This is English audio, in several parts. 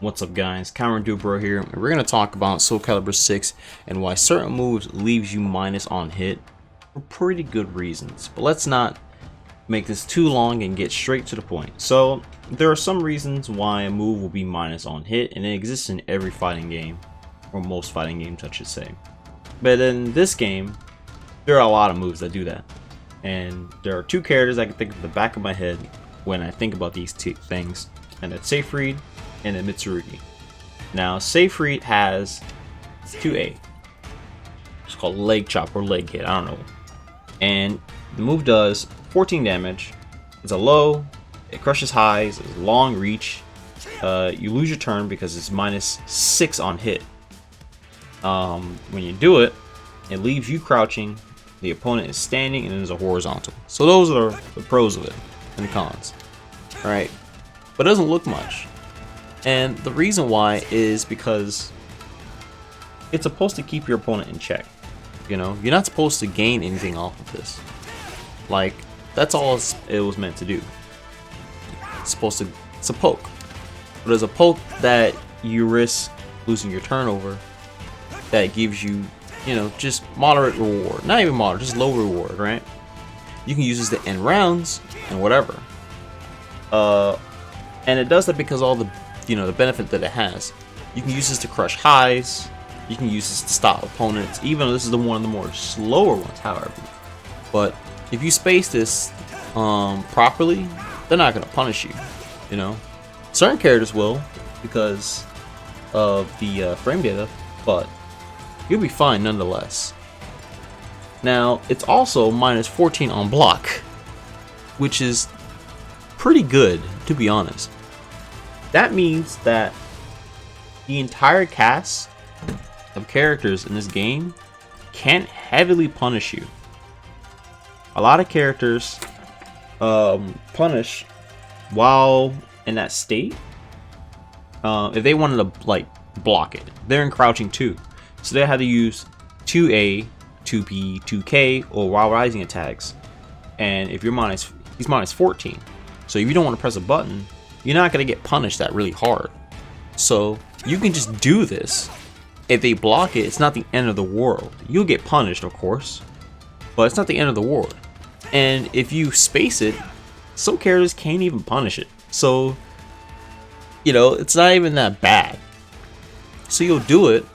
What's up guys, Kyron Dudebro here, and we're going to talk about Soul Calibur 6 and why certain moves leaves you minus on hit for pretty good reasons. But let's not make this too long and get straight to the point. So there are some reasons why a move will be minus on hit, and it exists in every fighting game, or most fighting games I should say. But in this game, there are a lot of moves that do that. And there are two characters I can think of the back of my head when I think about these two things, and that's Seyfried and then Mitsurugi. Now Seyfried has 2A. It's called leg chop or leg hit, I don't know. And the move does 14 damage. It's a low, it crushes highs, it's a long reach. You lose your turn because it's -6 on hit. When you do it, it leaves you crouching, the opponent is standing, and then there's a horizontal. So those are the pros of it and the cons. Alright, but it doesn't look much. And the reason why is because it's supposed to keep your opponent in check. You know, you're not supposed to gain anything off of this. Like, that's all it was meant to do. It's a poke. But it's a poke that you risk losing your turnover that gives you, you know, just moderate reward. Not even moderate, just low reward, right? You can use this to end rounds and whatever. And it does that because all the the benefit that it has. You can use this to crush highs, you can use this to stop opponents, even though this is one of the more slower ones, however. But if you space this properly, they're not going to punish you, you know. Certain characters will because of the frame data, but you'll be fine nonetheless. Now, it's also -14 on block, which is pretty good, to be honest. That means that the entire cast of characters in this game can't heavily punish you. A lot of characters punish while in that state. If they wanted to like block it, they're in crouching too, so they had to use 2A, 2P, 2K, or while rising attacks. And if you're he's -14. So if you don't want to press a button, you're not going to get punished that really hard. So you can just do this. If they block it, it's not the end of the world. You'll get punished, of course, but it's not the end of the world. And if you space it, some characters can't even punish it. So, you know, it's not even that bad. So you'll do it,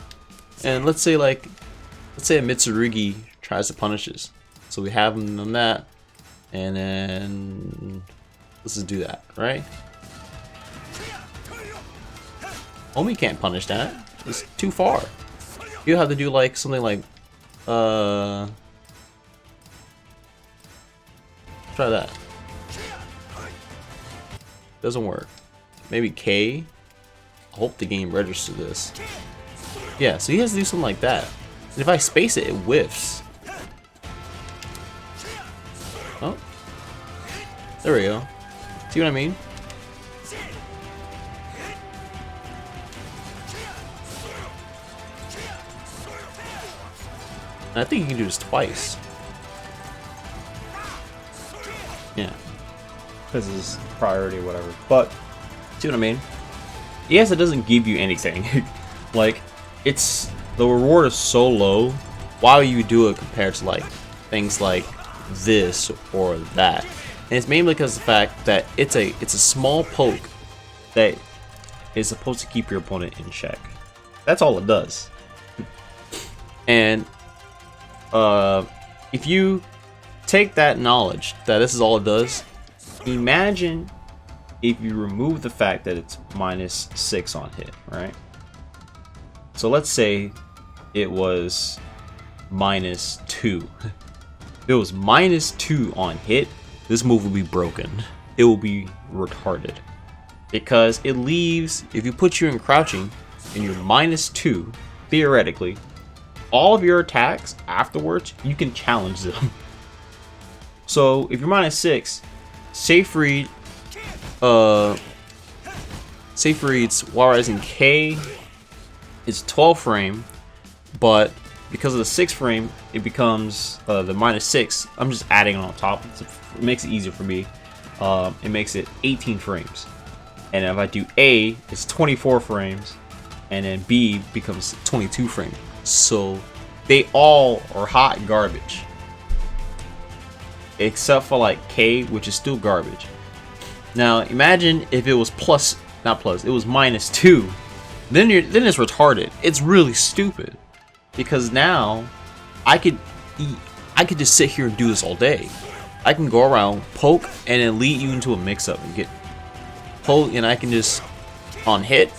and let's say a Mitsurugi tries to punish us. So we have him on that, and then let's just do that, right? Homie can't punish that. It's too far. You have to do like something like try that. Doesn't work. Maybe K. I hope the game registers this. Yeah, so he has to do something like that. And if I space it, it whiffs. Oh. There we go. See what I mean? And I think you can do this twice. Yeah. Because it's priority or whatever. But, see what I mean? Yes, it doesn't give you anything. Like, the reward is so low while you do it compared to like things like this or that. And it's mainly because of the fact that it's a small poke that is supposed to keep your opponent in check. That's all it does. And if you take that knowledge that this is all it does, imagine if you remove the fact that it's -6 on hit, right? So let's say it was -2. If it was -2 on hit, this move will be broken. It will be retarded. Because it leaves, if you put you in crouching and you're -2, theoretically, all of your attacks afterwards, you can challenge them. So if you're -6, Seyfried's while rising K is 12 frame, but because of the 6 frame, it becomes the -6. I'm just adding it on top. It makes it easier for me. It makes it 18 frames. And if I do A, it's 24 frames, and then B becomes 22 frames. So they all are hot garbage, except for like K, which is still garbage. Now imagine if it was it was -2. Then it's retarded. It's really stupid, because now I could just sit here and do this all day. I can go around, poke, and then lead you into a mix-up and get poke, and I can just on hit,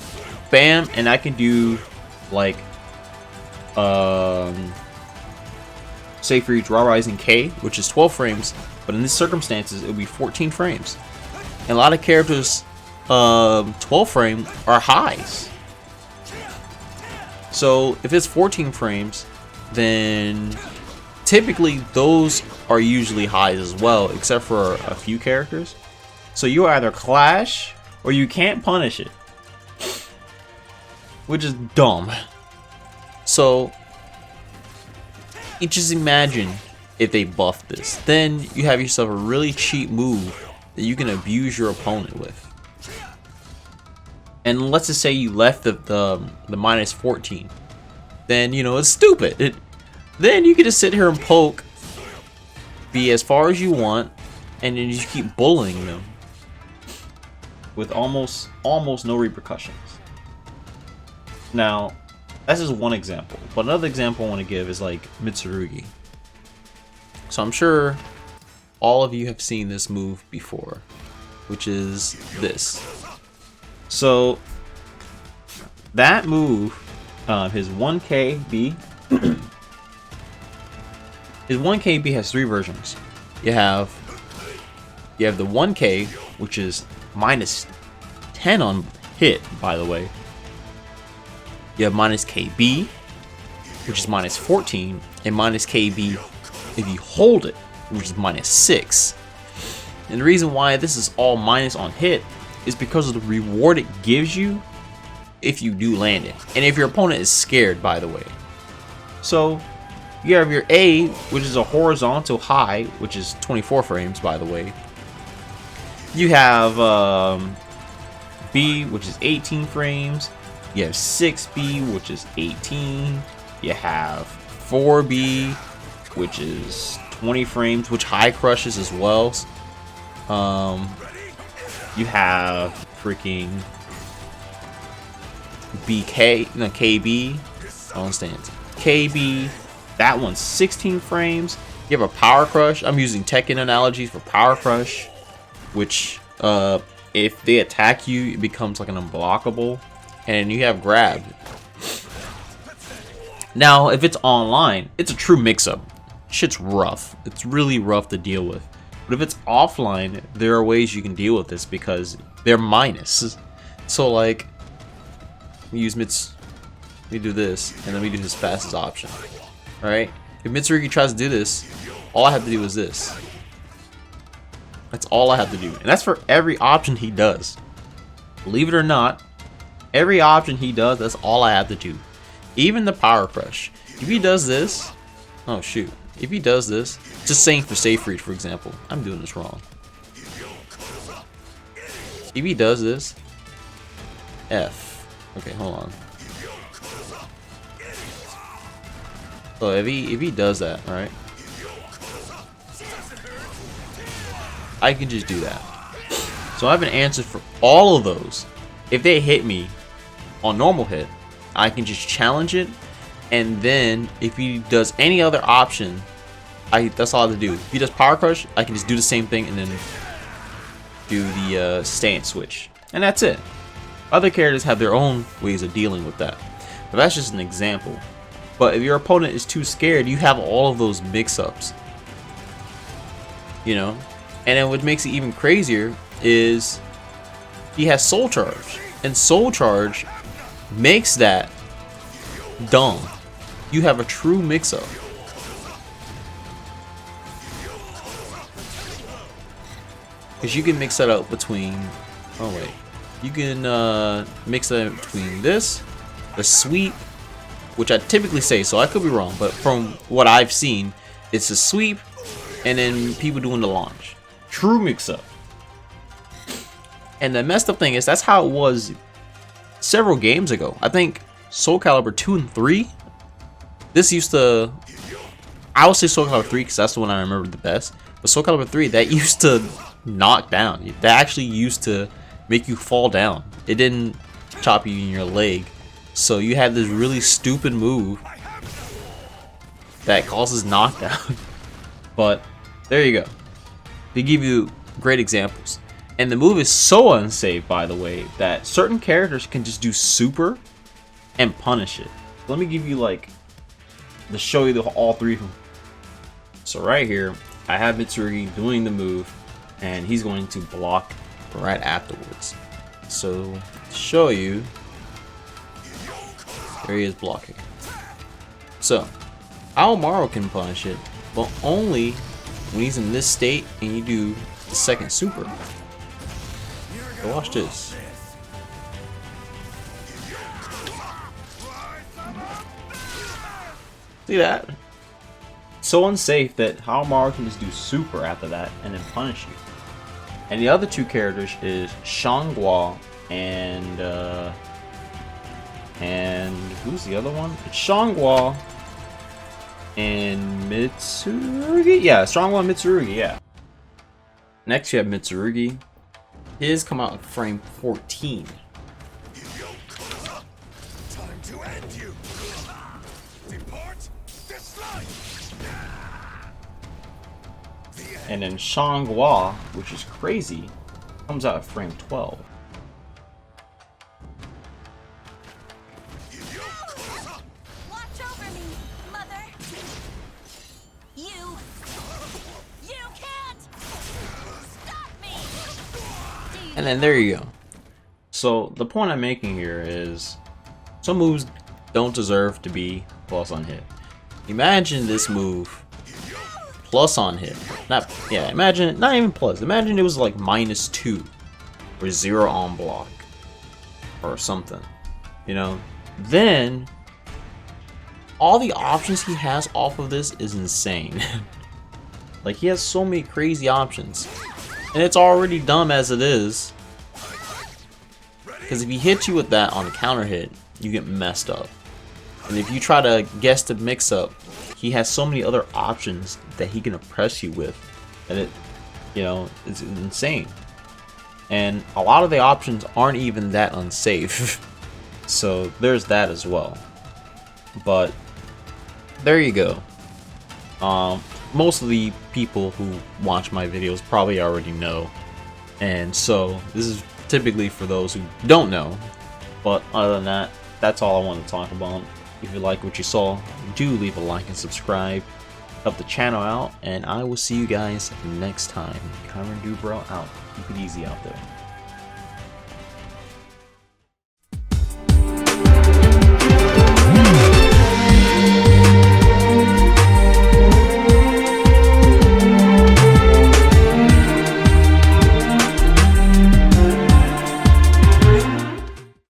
bam, and I can do like Seyfried's Raw Rising K, which is 12 frames, but in these circumstances it would be 14 frames. And a lot of characters 12 frame are highs. So if it's 14 frames, then typically those are usually highs as well, except for a few characters. So you either clash or you can't punish it, which is dumb. So you just imagine if they buff this, then you have yourself a really cheap move that you can abuse your opponent with. And let's just say you left the -14, then you know it's stupid. Then you can just sit here and poke, be as far as you want, and then you just keep bullying them with almost no repercussions. Now, that's just one example, but another example I want to give is like Mitsurugi. So I'm sure all of you have seen this move before, which is this. So that move, his 1KB, his 1KB has 3 versions. You have the 1K, which is -10 on hit, by the way. You have -KB, which is -14, and -KB if you hold it, which is -6. And the reason why this is all minus on hit is because of the reward it gives you if you do land it, and if your opponent is scared, by the way. So you have your A, which is a horizontal high, which is 24 frames, by the way. You have B, which is 18 frames. You have 6B, which is 18. You have 4B, which is 20 frames, which high crushes as well. You have freaking KB. I don't understand. KB, that one's 16 frames. You have a power crush. I'm using Tekken analogies for power crush, which if they attack you, it becomes like an unblockable. And you have grab. Now, if it's online, it's a true mix-up. Shit's rough. It's really rough to deal with. But if it's offline, there are ways you can deal with this because they're minus. So like, we do this, and then we do his fastest option. Alright? If Mitsurugi tries to do this, all I have to do is this. That's all I have to do. And that's for every option he does. Believe it or not, every option he does, that's all I have to do. Even the power crush. If he does this, oh shoot. If he does this, just saying for Seyfried, for example, I'm doing this wrong. If he does this, F. Okay, hold on. So if he does that, alright, I can just do that. So I have an answer for all of those. If they hit me on normal hit, I can just challenge it, and then if he does any other option, that's all I have to do. If he does power crush, I can just do the same thing and then do the stance switch, and that's it. Other characters have their own ways of dealing with that, but that's just an example. But if your opponent is too scared, you have all of those mix-ups, you know. And then what makes it even crazier is he has Soul Charge, and Soul Charge makes that dumb. You have a true mix-up. Because you can mix that up between, oh wait, you can mix that between this, the sweep, which I typically say, so I could be wrong, but from what I've seen, it's a sweep, and then people doing the launch. True mix-up. And the messed up thing is that's how it was several games ago. I think Soul Calibur 2 and 3. This used to, I would say Soul Calibur 3 because that's the one I remember the best. But Soul Calibur 3, that used to knock down. That actually used to make you fall down. It didn't chop you in your leg. So you had this really stupid move that causes knockdown. But there you go. They give you great examples. And the move is so unsafe, by the way, that certain characters can just do super and punish it. Let me give you like, to show you all three of them. So right here, I have Mitsurugi doing the move, and he's going to block right afterwards. So to show you, there he is blocking. So Aomaro can punish it, but only when he's in this state and you do the second super. So watch this. See that? So unsafe that Aomaro can just do super after that and then punish you. And the other two characters is Shangwa and who's the other one? It's Shangwa and Mitsurugi? Yeah, Shangwa and Mitsurugi, yeah. Next you have Mitsurugi. His come out in frame 14. Time to end you. Depart this life. And then Shangwa, which is crazy, comes out at frame 12. Watch over me, mother. You can't stop me. And then there you go. So the point I'm making here is some moves don't deserve to be plus on hit. Imagine this move plus on hit. Imagine, not even plus. Imagine it was like -2 or 0 on block or something. You know, then all the options he has off of this is insane. Like, he has so many crazy options, and it's already dumb as it is. Because if he hits you with that on a counter hit, you get messed up. And if you try to guess the mix up, he has so many other options that he can oppress you with, and it, you know, it's insane. And a lot of the options aren't even that unsafe. So there's that as well. But there you go. Most of the people who watch my videos probably already know, and so this is typically for those who don't know. But other than that, that's all I want to talk about. If you like what you saw, do leave a like and subscribe, help the channel out, and I will see you guys next time. Kyron Dudebro out. Keep it easy out there.